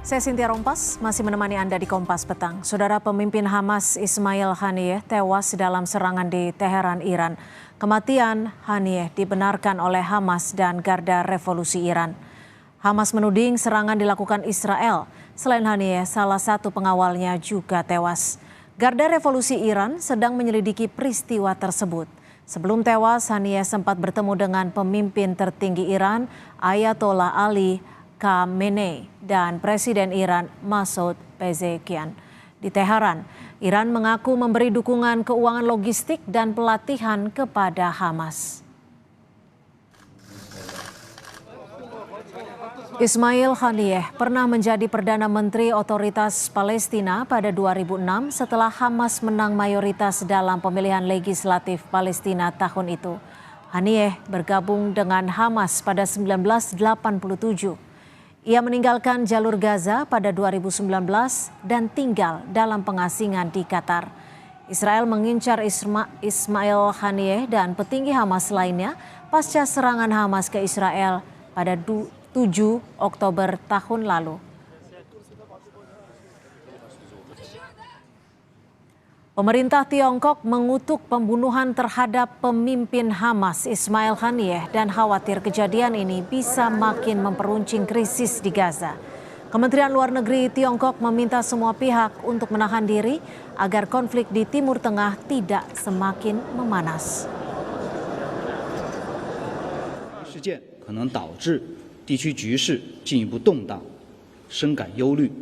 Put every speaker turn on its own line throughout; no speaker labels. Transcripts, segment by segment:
Saya Cynthia Rompas, masih menemani Anda di Kompas Petang. Saudara, pemimpin Hamas Ismail Haniyeh tewas dalam serangan di Teheran, Iran. Kematian Haniyeh dibenarkan oleh Hamas dan Garda Revolusi Iran. Hamas menuding serangan dilakukan Israel. Selain Haniyeh, salah satu pengawalnya juga tewas. Garda Revolusi Iran sedang menyelidiki peristiwa tersebut. Sebelum tewas, Haniyeh sempat bertemu dengan pemimpin tertinggi Iran, Ayatollah Ali Khamenei dan Presiden Iran Masoud Pezeshkian. Di Teheran, Iran mengaku memberi dukungan keuangan logistik dan pelatihan kepada Hamas. Ismail Haniyeh pernah menjadi Perdana Menteri Otoritas Palestina pada 2006 setelah Hamas menang mayoritas dalam pemilihan legislatif Palestina tahun itu. Haniyeh bergabung dengan Hamas pada 1987. Ia meninggalkan jalur Gaza pada 2019 dan tinggal dalam pengasingan di Qatar. Israel mengincar Ismail Haniyeh dan petinggi Hamas lainnya pasca serangan Hamas ke Israel pada 7 Oktober tahun lalu. Pemerintah Tiongkok mengutuk pembunuhan terhadap pemimpin Hamas Ismail Haniyeh dan khawatir kejadian ini bisa makin memperuncing krisis di Gaza. Kementerian Luar Negeri Tiongkok meminta semua pihak untuk menahan diri agar konflik di Timur Tengah tidak semakin memanas.
事件可能导致地区局势进一步动荡，深感忧虑。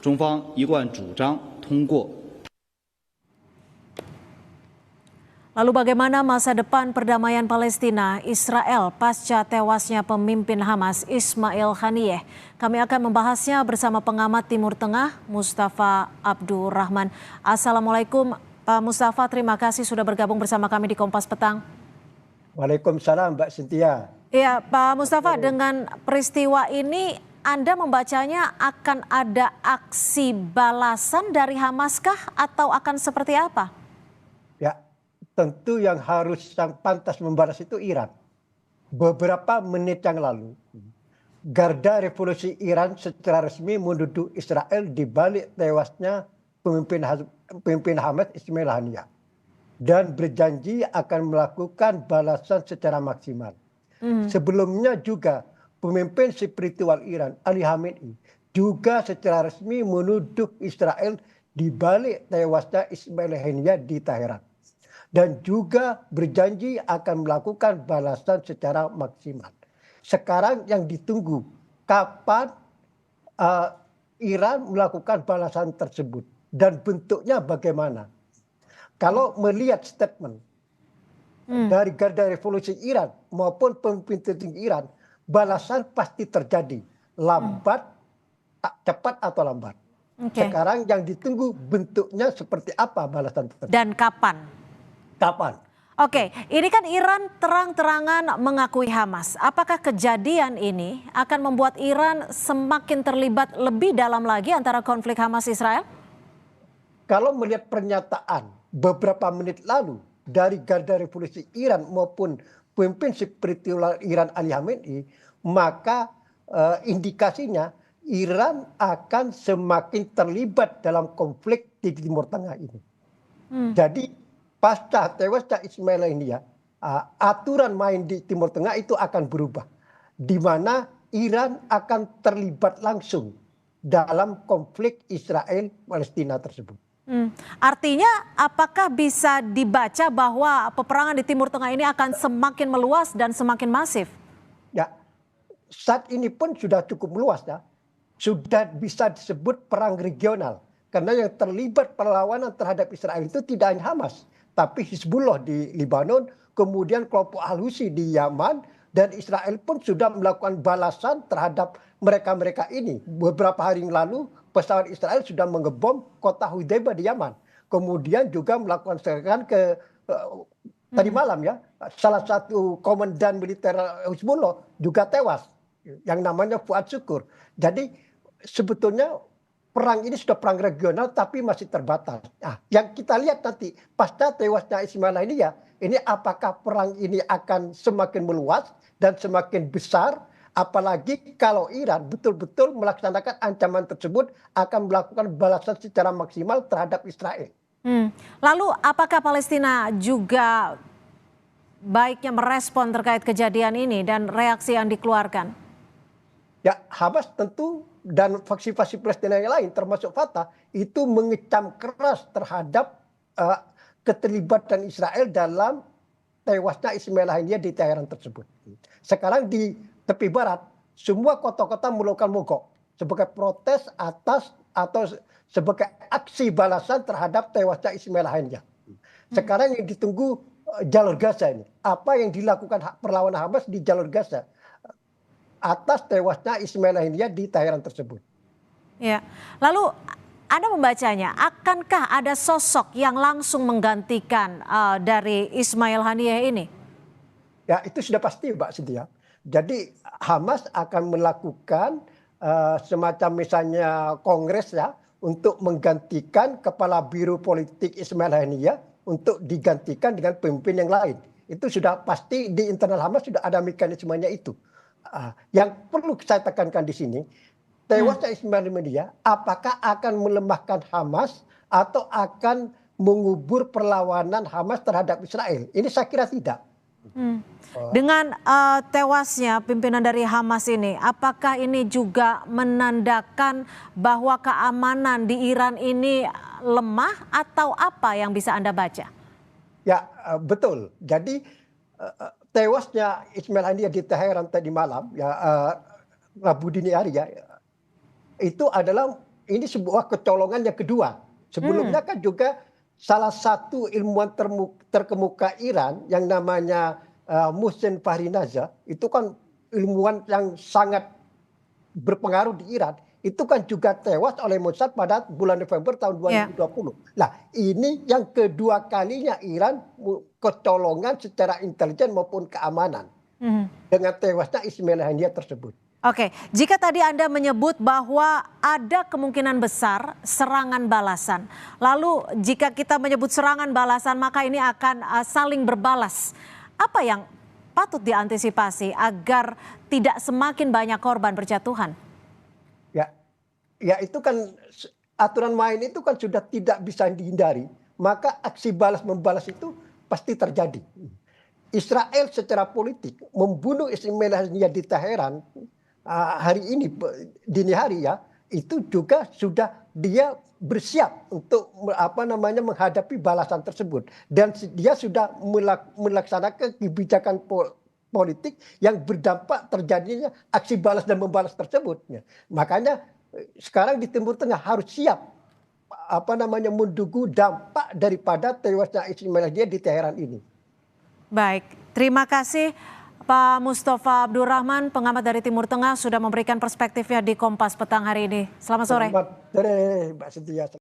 中方一贯主张通过。
Lalu bagaimana masa depan perdamaian Palestina Israel pasca tewasnya pemimpin Hamas Ismail Haniyeh? Kami akan membahasnya bersama pengamat Timur Tengah Mustafa Abdurrahman. Assalamualaikum Pak Mustafa, terima kasih sudah bergabung bersama kami di Kompas Petang.
Waalaikumsalam Mbak Cynthia.
Iya Pak Mustafa, dengan peristiwa ini Anda membacanya akan ada aksi balasan dari Hamaskah atau akan seperti apa?
Ya, tentu yang pantas membalas itu Iran. Beberapa menit yang lalu, Garda Revolusi Iran secara resmi menuduh Israel di balik tewasnya pemimpin Hamas Ismail Haniyeh dan berjanji akan melakukan balasan secara maksimal. Sebelumnya juga pemimpin spiritual Iran Ali Khamenei juga secara resmi menuduh Israel di balik tewasnya Ismail Haniyeh di Teheran dan juga berjanji akan melakukan balasan secara maksimal. Sekarang yang ditunggu kapan Iran melakukan balasan tersebut dan bentuknya bagaimana. Kalau melihat statement dari Garda Revolusi Iran maupun pemimpin tertinggi Iran, balasan pasti terjadi, lambat, cepat atau lambat.
Okay.
Sekarang yang ditunggu bentuknya seperti apa balasan tersebut.
Dan kapan?
Kapan?
Oke, ini kan Iran terang-terangan mengakui Hamas. Apakah kejadian ini akan membuat Iran semakin terlibat lebih dalam lagi antara konflik Hamas-Israel?
Kalau melihat pernyataan beberapa menit lalu dari Garda Revolusi Iran maupun pemimpin spiritual Iran Ali Khamenei, maka indikasinya Iran akan semakin terlibat dalam konflik di Timur Tengah ini. Jadi pasca tewasnya Ismail Haniyeh, aturan main di Timur Tengah itu akan berubah, di mana Iran akan terlibat langsung dalam konflik Israel-Palestina tersebut.
Artinya apakah bisa dibaca bahwa peperangan di Timur Tengah ini akan semakin meluas dan semakin masif?
Ya, saat ini pun sudah cukup meluas ya. Sudah bisa disebut perang regional. Karena yang terlibat perlawanan terhadap Israel itu tidak hanya Hamas, tapi Hizbullah di Lebanon, kemudian kelompok Al-Houthi di Yaman, dan Israel pun sudah melakukan balasan terhadap mereka-mereka ini. Beberapa hari yang lalu pesawat Israel sudah mengebom kota Hudaybah di Yaman. Kemudian juga melakukan serangan ke tadi malam ya, salah satu komandan militer Hizbullah juga tewas, yang namanya Fuad Syukur. Jadi sebetulnya perang ini sudah perang regional tapi masih terbatas. Nah, yang kita lihat nanti pasca tewasnya Ismail Haniyeh, ini apakah perang ini akan semakin meluas dan semakin besar Apalagi kalau Iran betul-betul melaksanakan ancaman tersebut akan melakukan balasan secara maksimal terhadap Israel.
Lalu apakah Palestina juga baiknya merespon terkait kejadian ini dan reaksi yang dikeluarkan?
Ya, Hamas tentu dan faksi-faksi Palestina yang lain termasuk Fatah itu mengecam keras terhadap keterlibatan Israel dalam tewasnya Ismail Haniyeh di Teheran tersebut. Sekarang di tepi barat semua kota-kota melakukan mogok sebagai protes atas atau sebagai aksi balasan terhadap tewasnya Ismail Haniyeh. Sekarang yang ditunggu jalur Gaza ini. Apa yang dilakukan perlawanan Hamas di jalur Gaza atas tewasnya Ismail Haniyeh di Teheran tersebut.
Ya, lalu Anda membacanya, akankah ada sosok yang langsung menggantikan dari Ismail Haniyeh ini?
Ya, itu sudah pasti, Mbak Cynthia. Jadi Hamas akan melakukan semacam misalnya kongres ya untuk menggantikan kepala biro politik Ismail Haniyeh untuk digantikan dengan pemimpin yang lain. Itu sudah pasti di internal Hamas sudah ada mekanismenya itu. Yang perlu saya tekankan di sini, tewasnya Ismail Haniyeh apakah akan melemahkan Hamas atau akan mengubur perlawanan Hamas terhadap Israel? Ini saya kira tidak.
Dengan tewasnya pimpinan dari Hamas ini, apakah ini juga menandakan bahwa keamanan di Iran ini lemah atau apa yang bisa Anda baca?
Ya, betul. Jadi tewasnya Ismail Haniyeh di Teheran tadi malam, ya Rabu dini hari ya, itu adalah ini sebuah kecolongan yang kedua. Sebelumnya kan juga salah satu ilmuwan terkemuka Iran yang namanya Mohsen Fakhrinazad, itu kan ilmuwan yang sangat berpengaruh di Iran, itu kan juga tewas oleh Mossad pada bulan November tahun 2020. Nah, ini yang kedua kalinya Iran kecolongan secara intelijen maupun keamanan dengan tewasnya Ismail Haniyeh tersebut.
Oke, jika tadi Anda menyebut bahwa ada kemungkinan besar serangan balasan. Lalu jika kita menyebut serangan balasan maka ini akan saling berbalas. Apa yang patut diantisipasi agar tidak semakin banyak korban berjatuhan?
Ya itu kan aturan main itu kan sudah tidak bisa dihindari. Maka aksi balas-membalas itu pasti terjadi. Israel secara politik membunuh Ismail Haniyeh di Teheran hari ini dini hari ya, itu juga sudah dia bersiap untuk menghadapi balasan tersebut, dan dia sudah melaksanakan kebijakan politik yang berdampak terjadinya aksi balas dan membalas tersebut. Makanya sekarang di Timur Tengah harus siap mendugu dampak daripada tewasnya Ismail Haniyeh di Teheran ini.
Baik, terima kasih Pak Mustafa Abdurrahman, pengamat dari Timur Tengah, sudah memberikan perspektifnya di Kompas Petang hari ini. Selamat sore.
Selamat sore, Mbak Cynthia.